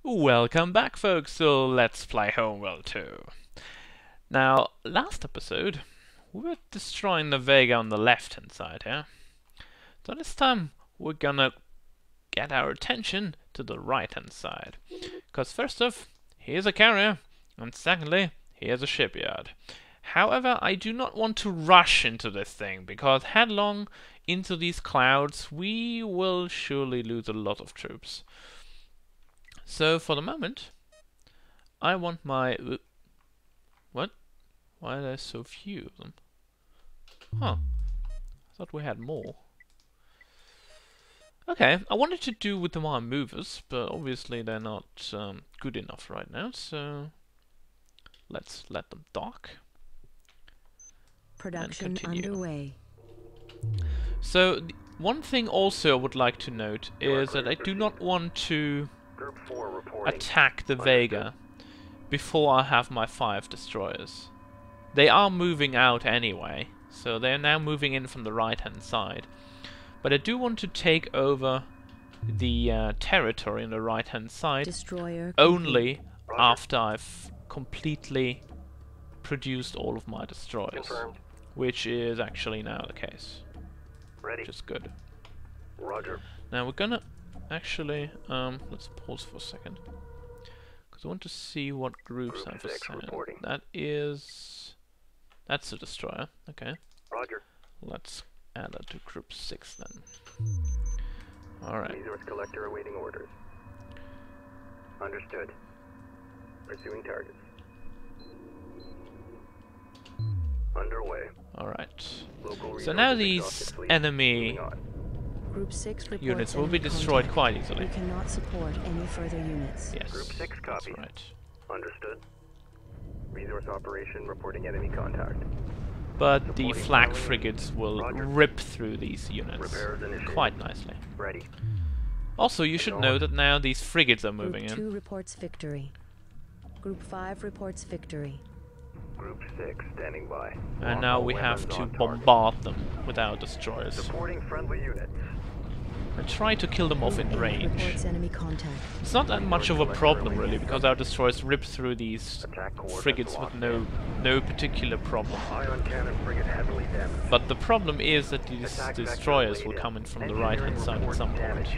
Welcome back, folks, so let's play Homeworld 2. Now, last episode, we were destroying the Vaygr on the left-hand side here. So this time, we're gonna get our attention to the right-hand side. Because first off, here's a carrier, and secondly, here's a shipyard. However, I do not want to rush into this thing, because headlong into these clouds, we will surely lose a lot of troops. So for the moment, I want my... What? Why are there so few of them? Huh. I thought we had more. Okay, I wanted to do with my movers, but obviously they're not good enough right now, so let's let them dock. Production underway. So, one thing also I would like to note is that I do not want to attack the Vaygr before I have my 5 destroyers. They are moving out anyway, so they are now moving in from the right hand side. But I do want to take over the territory on the right hand side only after I've completely produced all of my destroyers. Which is actually now the case. Which is good. Roger. Now we're gonna actually, let's pause for a second. Because I want to see what groups have assigned. That's a destroyer, okay. Roger. Let's add that to group 6 then. Alright. Resource collector awaiting orders. Understood. Pursuing targets. Underway. Alright. So now these enemy Group 6 units will be destroyed quite easily. We cannot support any further units. Yes, Group 6 that's copies. right. Understood. Resource operation reporting enemy contact. But the flak frigates will rip through these units quite nicely. Ready. Also, you should know that now these frigates are moving Group 2 in. reports victory. Group 5 reports victory. Group 6 standing by. And now we have to bombard them with our destroyers. Supporting friendly units. And try to kill them off in Group 8 range. reports enemy contact. It's not that much of a problem really, because our destroyers rip through these Attack frigates with no particular problem. Ion cannon frigate heavily damaged. But the problem is that these destroyers will come in from the right hand side at some point.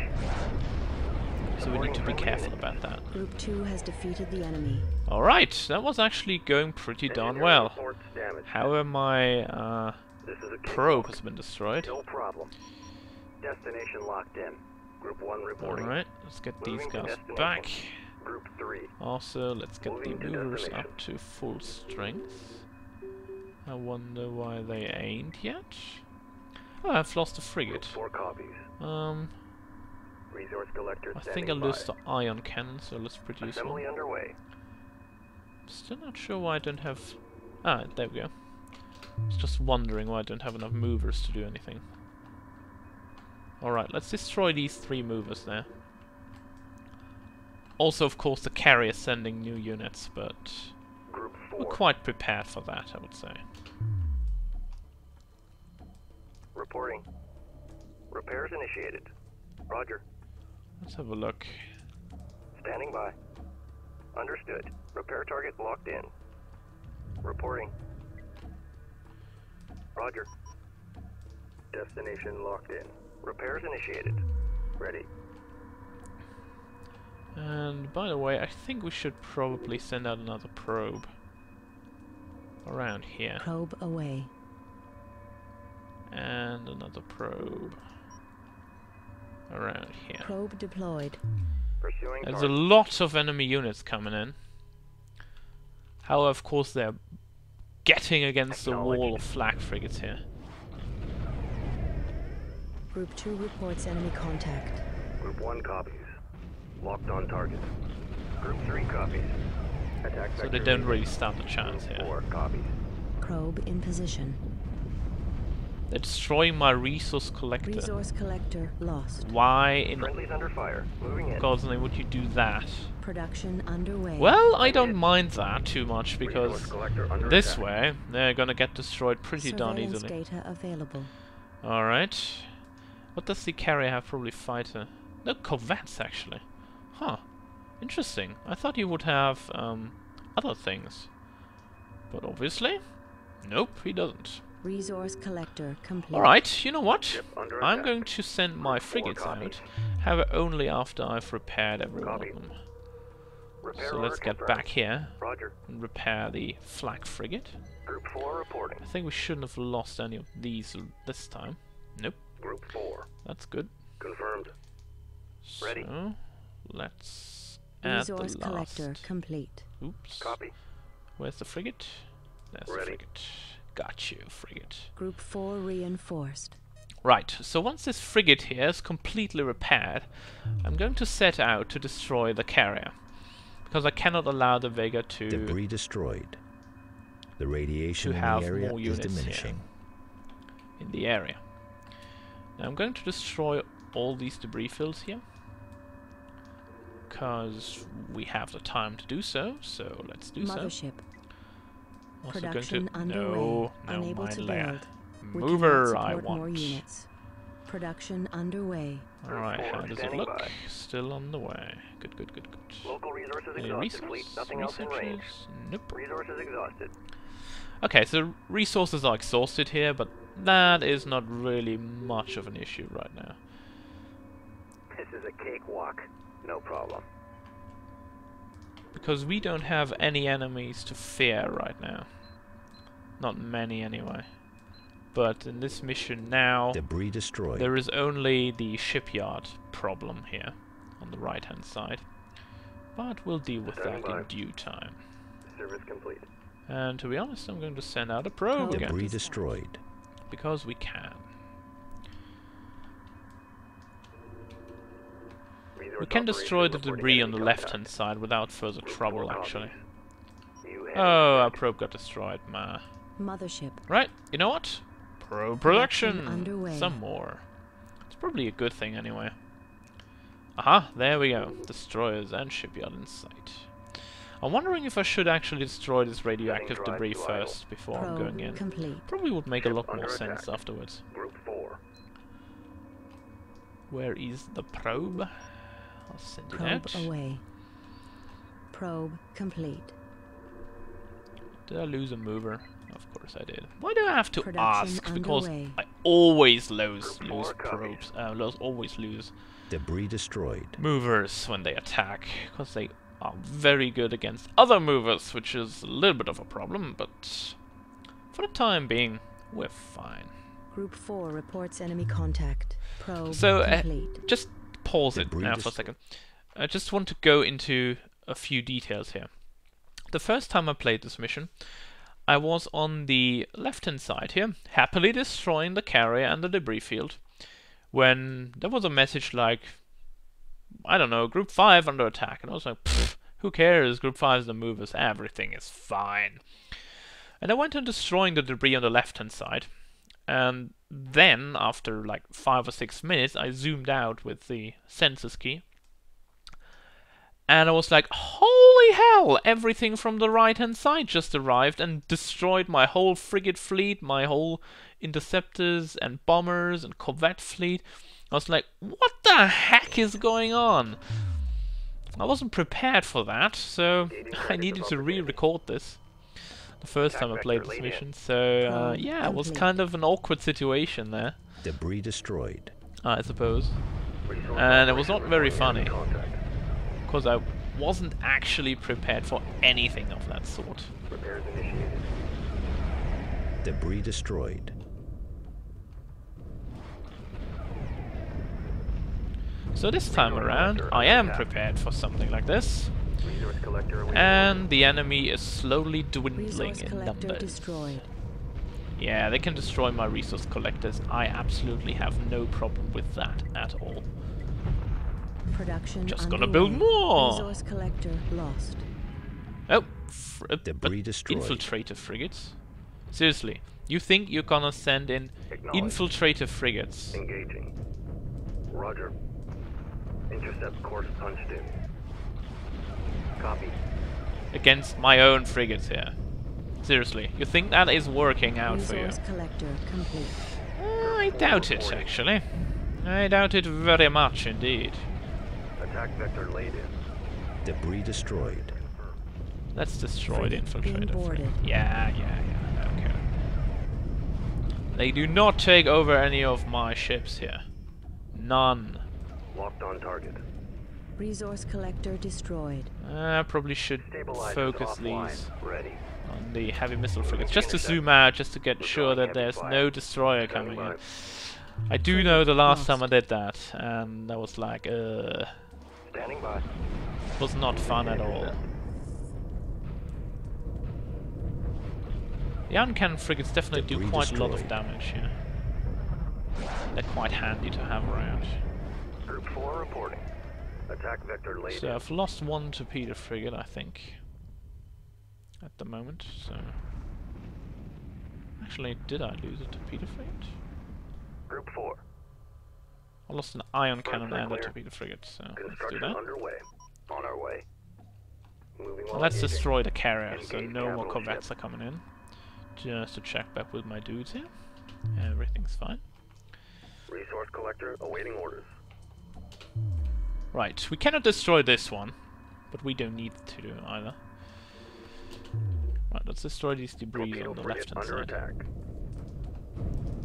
So we need to be careful about that. Group 2 has defeated the enemy. Alright, that was actually going pretty darn well. However, my probe has been destroyed. No problem. Destination locked in. Group 1 reporting. Alright, let's get these Moving to guys destination. back. Group 3. Also, let's get the Moving to movers destination. up to full strength. I wonder why they ain't yet. Oh, I've lost a Group frigate. 4 copies. Resource collector I standing think I lost by. the ion cannon, so let's produce Assembly one. underway. Still not sure why I don't have... Ah, there we go. I was just wondering why I don't have enough movers to do anything. Alright, let's destroy these 3 movers there. Also, of course, the carrier sending new units, but Group 4. we're quite prepared for that, I would say. Reporting. Repairs initiated. Roger. Let's have a look. Standing by. Understood. Repair target locked in. Reporting. Roger. Destination locked in. Repairs initiated. Ready. And by the way, I think we should probably send out another probe around here. Probe away. And another probe around here. Probe deployed. Pursuing There's a target. lot of enemy units coming in. However, of course, they're getting against the wall of flak frigates here. Group 2 reports enemy contact. Group 1 copies. Locked on target. Group 3 copies. Attack So they vector don't ready. really stand a chance Group here. 4 copies. Probe in position. They're destroying my resource collector. Resource collector lost. Why in Friendlies under fire. Moving in. God's name would you do that? Production underway. Well, I don't mind that too much Resource because collector under this attack. way they're gonna get destroyed pretty darn Surveillance easily. data available. Alright. What does the carrier have? Probably fighter. No, corvettes actually. Huh. Interesting. I thought he would have other things. But obviously, nope, he doesn't. Resource collector complete. Alright, you know what? Ship under I'm attack. going to send my Four frigates copies. out. However, only after I've repaired every one Copy. of them. Repair So order let's get confirmed. back here Roger. and repair the flak frigate. Group 4 reporting. I think we shouldn't have lost any of these this time. Nope, Group 4. that's good. Confirmed. Ready. So, let's add the Resource collector last. complete. Oops. Copy. Where's the frigate? There's the Ready. frigate. Got you, frigate. Group 4 reinforced. Right, so once this frigate here is completely repaired, I'm going to set out to destroy the carrier. Because I cannot allow the Vaygr to Debris destroyed. The radiation in have the area more is units diminishing. in the area. Now I'm going to destroy all these debris fields here. Because we have the time to do so, so let's do so. Mothership. Also Production going to underway. no Unable mine to layer. build. We Mover cannot I support more want. units. Production underway. Alright, how does it Standing look? by. Still on the way. Good, good, good, good. Local resources Any exhausted, fleet. Nothing else in range. researchers? Nope. Resources exhausted. Okay, so resources are exhausted here, but that is not really much of an issue right now. This is a cakewalk. No problem. Because we don't have any enemies to fear right now. Not many anyway. But in this mission now, Debris destroyed. there is only the shipyard problem here on the right hand side. But we'll deal with Standing that in by. due time. Service complete. And to be honest, I'm going to send out a probe again. Debris destroyed. Because we can. Resource We can destroy operation the reporting debris on the enemy left-hand contact. side without further Group trouble, 4 actually. copies. You have Oh, our check. probe got destroyed, ma. Mothership. Right, you know what? Probe production! Production underway. Some more. It's probably a good thing anyway. Aha, there we go. Destroyers and shipyard in sight. I'm wondering if I should actually destroy this radioactive Setting debris drive to idle. first before I'm Probe going in. complete. Probably would make a Ship lot more under sense attack. afterwards. Group 4. Where is the probe? I'll send it Probe out. away. Probe complete. Did I lose a mover? Of course I did. Why do I have to Production ask? Because underway. I always lose Group 4 probes. Always lose Debris destroyed. movers when they attack, because they are very good against other movers, which is a little bit of a problem. But for the time being, we're fine. Group 4 reports enemy contact. Probe So, complete. Just pause it Debris now for a second. I just want to go into a few details here. The first time I played this mission, I was on the left-hand side here, happily destroying the carrier and the debris field, when there was a message like, I don't know, Group 5 under attack, and I was like, pfft, who cares, Group 5 is the movers, everything is fine. And I went on destroying the debris on the left-hand side, and then, after like 5 or 6 minutes, I zoomed out with the census key, and I was like, holy hell, everything from the right-hand side just arrived and destroyed my whole frigate fleet, my whole interceptors and bombers and corvette fleet. I was like, what the heck is going on? I wasn't prepared for that, so I needed to re-record this the first time I played this mission. So, yeah, it was kind of an awkward situation there, Debris destroyed. I suppose. Resource And it was not operation very reporting funny. enemy contact. Because I wasn't actually prepared for anything of that sort. Repairs initiated. Debris destroyed. So this time around, I am prepared for something like this. Resource collector awaiting And the enemy is slowly dwindling Resource in collector numbers. destroyed. Yeah, they can destroy my resource collectors. I absolutely have no problem with that at all. Production Just gonna underway. build more. Resource collector lost. Oh, Debris but destroyed. infiltrator frigates? Seriously, you think you're gonna send in Acknowledged. infiltrator frigates? Engaging. Roger. Intercept course punched in. Copy. Against my own frigates here? Seriously, you think that is working out for you? Resource collector complete. I doubt it, actually. I doubt it very much indeed. Attack vector laid in. Debris destroyed. Let's destroy the Frigate being infiltrator. boarded. Yeah. Okay. They do not take over any of my ships here. None. Locked on target. Resource collector destroyed. I probably should Stabilizers focus offline. these Ready. on the heavy missile frigates, just to zoom out, just to get sure that there's no destroyer coming in. I do know the last time I did that, and that was like, Standing by. was not fun at all. The uncannon frigates definitely do Debris quite a lot of destroyed. damage here. They're quite handy to have around. Group 4 reporting. Attack vector laid So in. I've lost one torpedo frigate, I think, at the moment. So actually, did I lose a torpedo frigate? Group 4. I lost an ion cannon Front and a clear. torpedo frigate, so let's do Construction that. underway. On our way. Moving Well, on. let's destroy the carrier, so Engage no more capital corvettes ship. are coming in. Just to check back with my dudes here. Everything's fine. Resource collector awaiting orders. Right, we cannot destroy this one, but we don't need to do either. Right, let's destroy these debris Torpedo on the frigate left-hand under side. attack.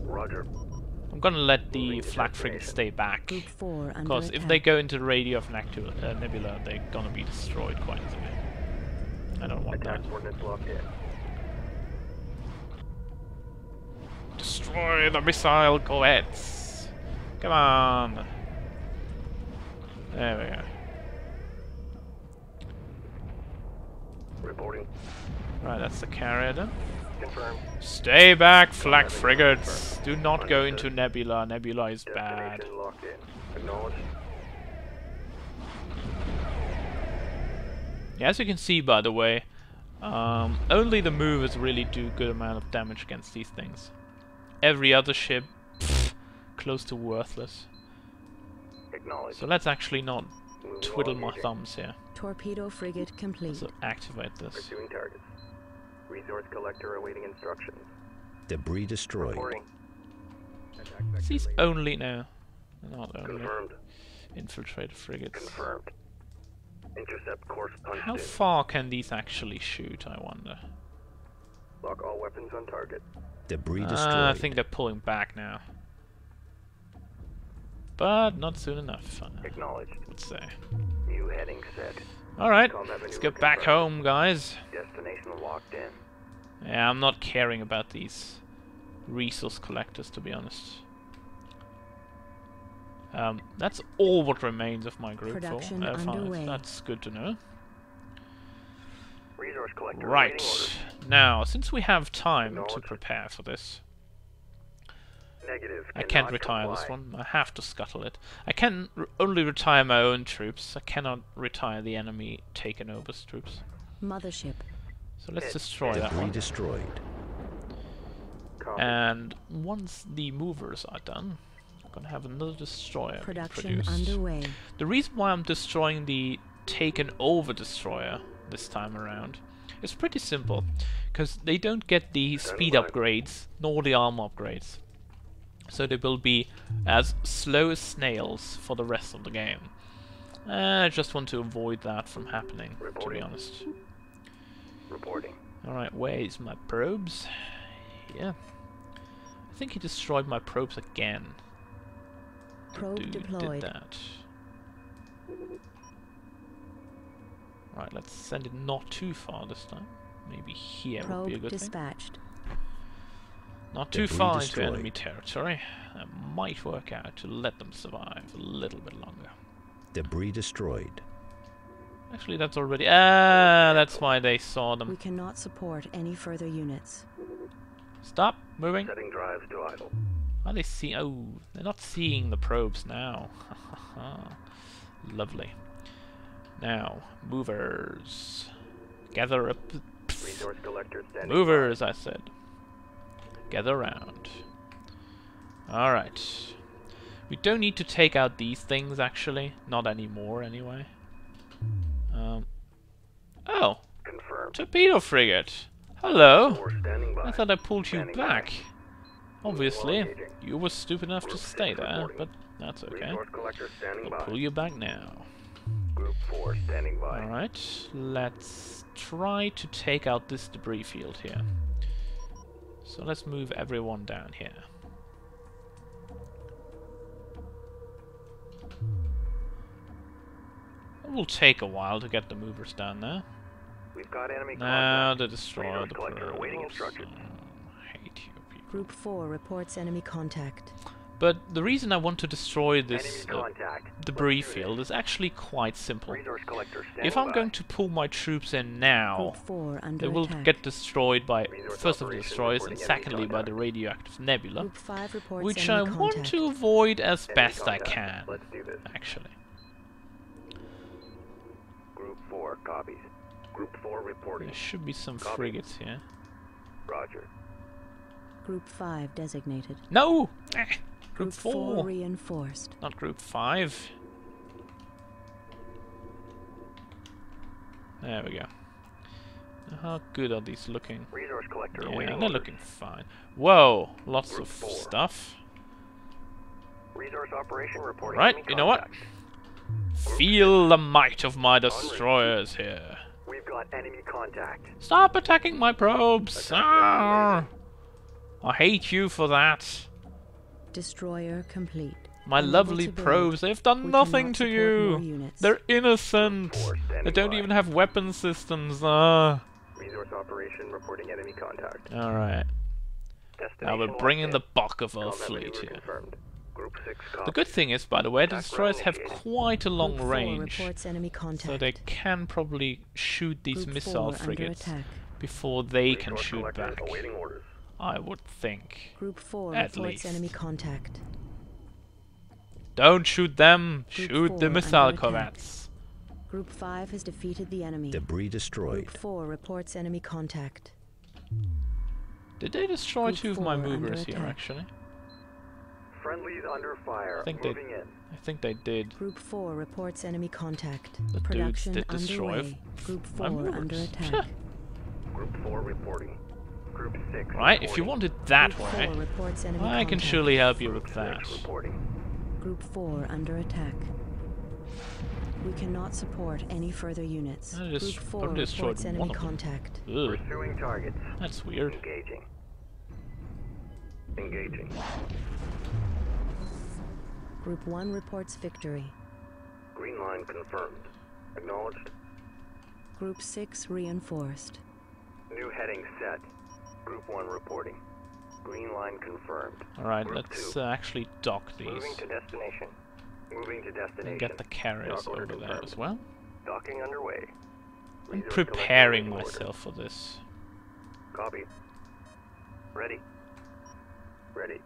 Roger. I'm gonna let the Moving to flak frigates stay back, Group 4 under because attack. if they go into the radio of Nebula, they're gonna be destroyed quite easily. I don't want that. Attack coordinates locked in. Destroy the missile corvettes! Come on! There we go. Reporting. Right, that's the carrier then. Confirmed. Stay back, flak frigates! Do not go into Nebula. Nebula is bad. Destination locked in. Acknowledged. Yeah, as you can see, by the way, only the movers really do good amount of damage against these things. Every other ship, pfft, close to worthless. Acknowledged. So let's actually not Moving twiddle on, my engaging. thumbs here. Torpedo frigate complete. So activate this. Pursuing targets. Resource collector awaiting instructions. Debris destroyed. Reporting. Attack vector These laid. only now. Not only. Confirmed. Infiltrator frigates. Confirmed. Intercept course punched How in. far can these actually shoot, I wonder? Lock all weapons on target. Debris destroyed. I think they're pulling back now. But not soon enough, Acknowledged. let's say. New heading set. Alright, Combat let's maneuver get back confirmed. home, guys. Destination locked in. Yeah, I'm not caring about these resource collectors, to be honest. That's all what remains of my group. Production Five. underway. That's good to know. Resource collector awaiting Right, orders. now, since we have time to Acknowledged. prepare for this, Negative. I can't cannot retire this comply. one. I have to scuttle it. I can only retire my own troops. I cannot retire the enemy taken over's troops. Mothership. So let's Hit. destroy that Debris one. destroyed. Copy. And once the movers are done, I'm gonna have another destroyer being Production produced. underway. The reason why I'm destroying the taken over destroyer this time around is pretty simple, because they don't get the speed by. upgrades nor the armor upgrades. So they will be as slow as snails for the rest of the game. I just want to avoid that from happening, to be Reporting. honest. Reporting. Alright, where is my probes? Yeah. I think he destroyed my probes again. Probe Dude deployed. did that. Right, let's send it not too far this time. Maybe here would Probe be a good thing. dispatched. Not too Debris far destroyed. into enemy territory. That might work out to let them survive a little bit longer. Debris destroyed. Actually, that's already... that's why they saw We them. cannot support any further units. Stop moving. Setting drives to idle. Are they seeing... Oh, they're not seeing the probes now. Lovely. Now, movers. Gather up. Resource collector standing Movers, I said. Gather round. Alright. We don't need to take out these things, actually. Not anymore, anyway. Oh! by. Confirmed. Torpedo frigate! Hello! Four standing by. I thought I pulled you Standing back. by. Obviously, Engaging. you were stupid enough to Group stay six there, reporting. but that's okay. Resource collector standing I'll by. pull you back now. Group 4 standing by. Alright, let's try to take out this debris field here. So let's move everyone down here. It will take a while to get the movers down there. We've got enemy Now contact. to destroy Resource the collector awaiting probes. instructions. I hate you people. Group 4 reports enemy contact. But the reason I want to destroy Enemy this contact. debris Let's do field is actually quite simple. Resource collector standing If I'm by. going to pull my troops in now, Group 4 under they will attack. get destroyed by, Resource first of the operation destroyers, and reporting enemy secondly by the contact. radioactive nebula, Group 5 reports which I enemy want contact. to avoid as Enemy best I contact. can, Let's do this. actually. Group 4 copies. Group 4 reporting. There should be some Copy. frigates here. Roger. Group 5 designated. No! Group Group 4 4, reinforced. not Group 5. There we go. Now, how good are these looking? Resource collector Yeah, awaiting they're orders. looking fine. Whoa, lots Group of 4. stuff. Resource operation reporting. Right, enemy you know what? contact. Feel the might of my destroyers here. We've got enemy contact. Stop attacking my probes! Ah! I hate you for that. Destroyer complete. My Unable lovely to build. probes, they've done We nothing cannot to support more you. units. They're innocent. Group 4 They standing don't by. even have weapon systems. Ah. Resource operation reporting enemy contact. Alright. Destination Now we're locked bringing in. the bulk of our Combat fleet maneuver here. confirmed. Group 6 The copy. good thing is, by the way, the Attack destroyers run have initiated. quite a long Group 4 range. reports enemy contact. So they can probably shoot these Group missile 4 under frigates attack. before they can Resource shoot collector back. awaiting orders. I would think. Group 4 At reports least. enemy contact. Don't shoot them! Group Shoot 4 the under missile attack. corvettes! Group 5 has defeated the enemy. Debris destroyed. Group 4 reports enemy contact. Did they destroy Group 2 of my 4 under movers here, attack. actually? Friendlies under fire. I think they- Moving in. I think they did. Group 4 reports enemy contact. The dudes Production did destroy underway. Group my 4 movers. under attack. Group 4 reporting. Group 6 Right, if you reporting. want it that Group way, 4 reports enemy I can contact. surely help you with Group that. 6 reporting. Group 4 under attack. We cannot support any further units. I Group just 4 destroyed reports enemy one of them. contact. Ugh, Pursuing targets. that's weird. Engaging. Engaging. Group 1 reports victory. Green line confirmed. Acknowledged. Group 6 reinforced. New heading set. Group 1 reporting. Green line confirmed. Alright, Group let's 2. actually dock these. Moving to destination. Moving to destination. And get the carriers Dock order over there confirmed. as well. Docking underway. I'm Resource preparing collector awaiting myself for this. orders. Copy. Ready. Ready.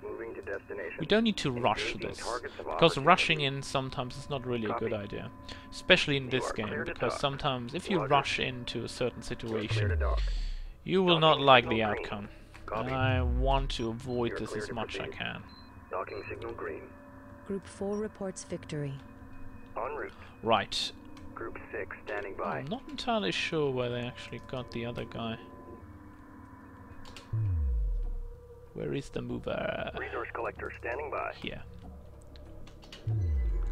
Moving to destination. We don't need to rush Engaging this, targets of because rushing opportunity. in sometimes is not really a good Copy. idea. Especially in You this are game, clear to because dock. sometimes if you Roger. rush into a certain You are clear to situation, dock. you will Docking not like signal the green. outcome. Copy. And I want to avoid You're this clear as to much as I proceed. can. Docking signal green. Group 4 reports victory. En route. Right. Group 6 standing by. I'm not entirely sure where they actually got the other guy. Where is the mover? Resource collector standing by. Here.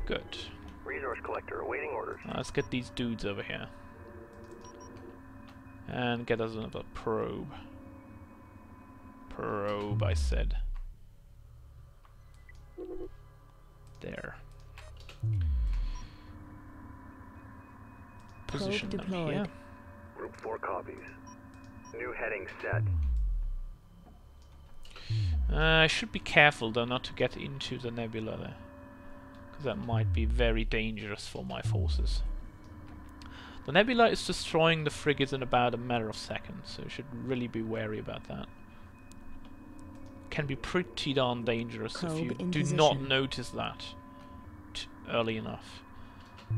Good. Resource collector awaiting orders. Now let's get these dudes over here. And get us another probe. Probe, I said. There. Position them deployed. here. Group 4 copies. New heading set. I should be careful though not to get into the nebula there, because that might be very dangerous for my forces. The nebula is destroying the frigates in about a matter of seconds, so you should really be wary about that. Can be pretty darn dangerous if Probe you in do not position. notice that early enough.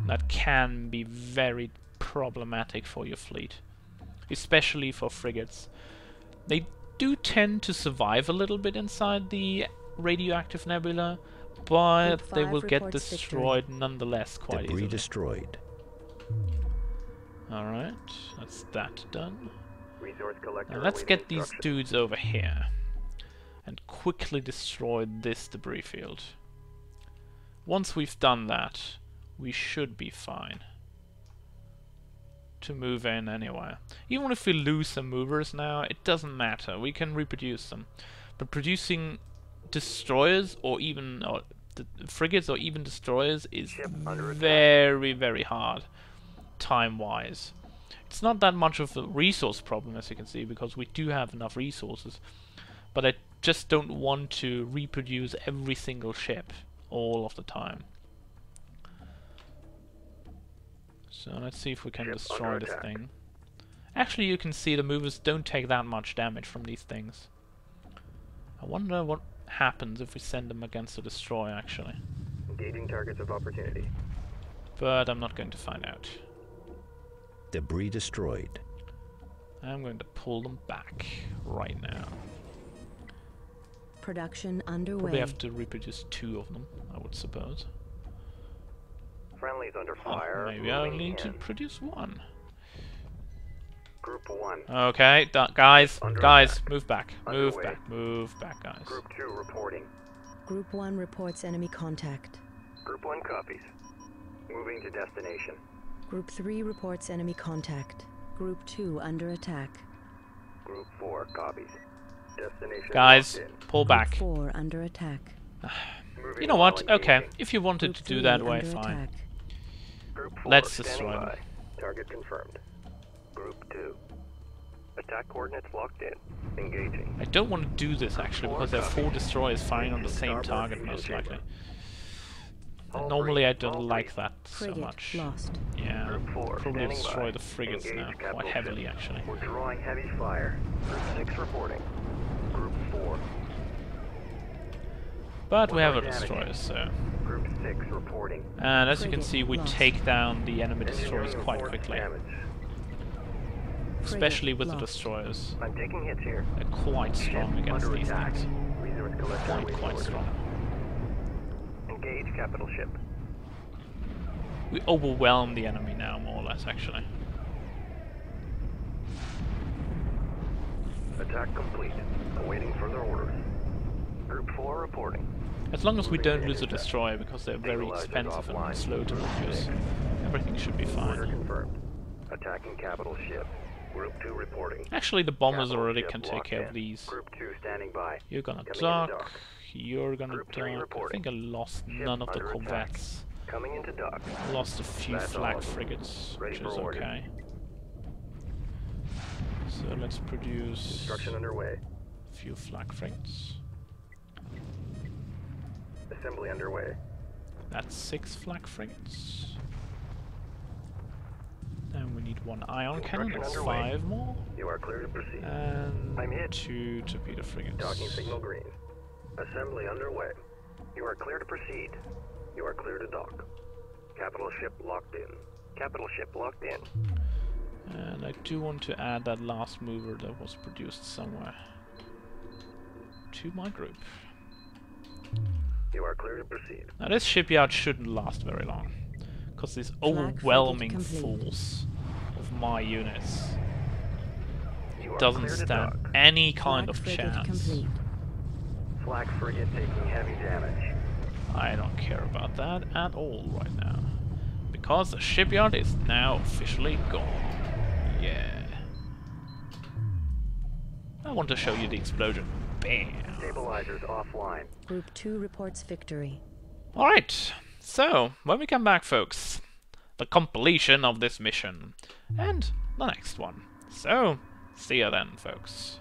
That can be very problematic for your fleet, especially for frigates. They do tend to survive a little bit inside the radioactive nebula, but Group they 5 will get reports destroyed nonetheless quite Debris easily. destroyed. Alright, that's that done. Resource collector Now let's awaiting get these instructions. dudes over here and quickly destroy this debris field. Once we've done that, we should be fine to move in anyway. Even if we lose some movers now, it doesn't matter. We can reproduce them. But producing destroyers or even frigates or even destroyers is very, very hard time-wise. It's not that much of a resource problem, as you can see, because we do have enough resources. But I just don't want to reproduce every single ship all of the time. So let's see if we can destroy this thing. Actually, you can see the movers don't take that much damage from these things. I wonder what happens if we send them against a destroyer, actually. Engaging targets of opportunity. But I'm not going to find out. Debris destroyed. I'm going to pull them back right now. Production underway. Probably have to reproduce 2 of them, I would suppose. Friendlies under fire. Maybe I'll need to produce 1. Group 1. Okay, guys, Attack. move back. Underway. Move back, guys. Group 2 reporting. Group 1 reports enemy contact. Group 1 copies. Moving to destination. Group 3 reports enemy contact. Group 2 under attack. Group 4 copies. Destination Guys, locked in. pull back. Group 4 under attack. Moving You know while what? Okay, engaging. if you wanted Group to do 3 that way, under fine. attack. Group 4 Let's standing destroy them. by. Target confirmed. Group 2. Attack coordinates locked in. Engaging. I don't want to do this actually because there are 4 destroyers firing on the same target most likely. And normally I don't like that so Frigate much. lost. Yeah, Group 4 probably standing destroy by. the frigates Engage now capital quite heavily ship. actually. We're drawing heavy fire. Group 6 reporting. Group 4. But we have a We're damaged. destroyer, so. Group 6 reporting. And as you can Frigate see, we lost. take down the enemy destroyers Engineering quite reports quickly. damage. Especially with the lost. destroyers. I'm taking hits here. They're quite strong Ship against under these attack. things. Resource collector awaiting Quite orders. strong. Engage capital ship. We overwhelm the enemy now, more or less, actually. Attack complete. Awaiting further orders. Group 4 reporting. As long as we Moving don't to lose a intercept. destroyer because they're very Stabilizers expensive offline. and slow to produce, everything should be Order fine. confirmed. Attacking capital ship. Group 2 reporting. Actually, the bombers Capital already ship can take locked care of in. these. Group 2 standing by. You're gonna Coming dock. into dock. You're gonna Group 3 dock. I reporting. think I lost Ship none of the under attack. corvettes. Coming into dock. Lost a few That's flag all. frigates, Ready which for is orders. okay. So let's produce Construction underway. a few flag frigates. Assembly underway. That's 6 flag frigates. Then we need 1 ion cannon, Construction that's underway. 5 more. You are clear to proceed. And I'm hit. 2 torpedo frigates. Docking signal green. Assembly underway. You are clear to proceed. You are clear to dock. Capital ship locked in. Capital ship locked in. And I do want to add that last mover that was produced somewhere to my group. You are clear to proceed. Now this shipyard shouldn't last very long, because this overwhelming frigate complete. force of my units You are doesn't clear to stand dock. any kind Flag of frigate chance. complete. Flag frigate taking heavy damage. I don't care about that at all right now, because the shipyard is now officially gone. Yeah. I want to show you the explosion. Bam! Stabilizers offline. Group 2 reports victory. Alright, so when we come back, folks, the completion of this mission and the next one. So, see you then, folks.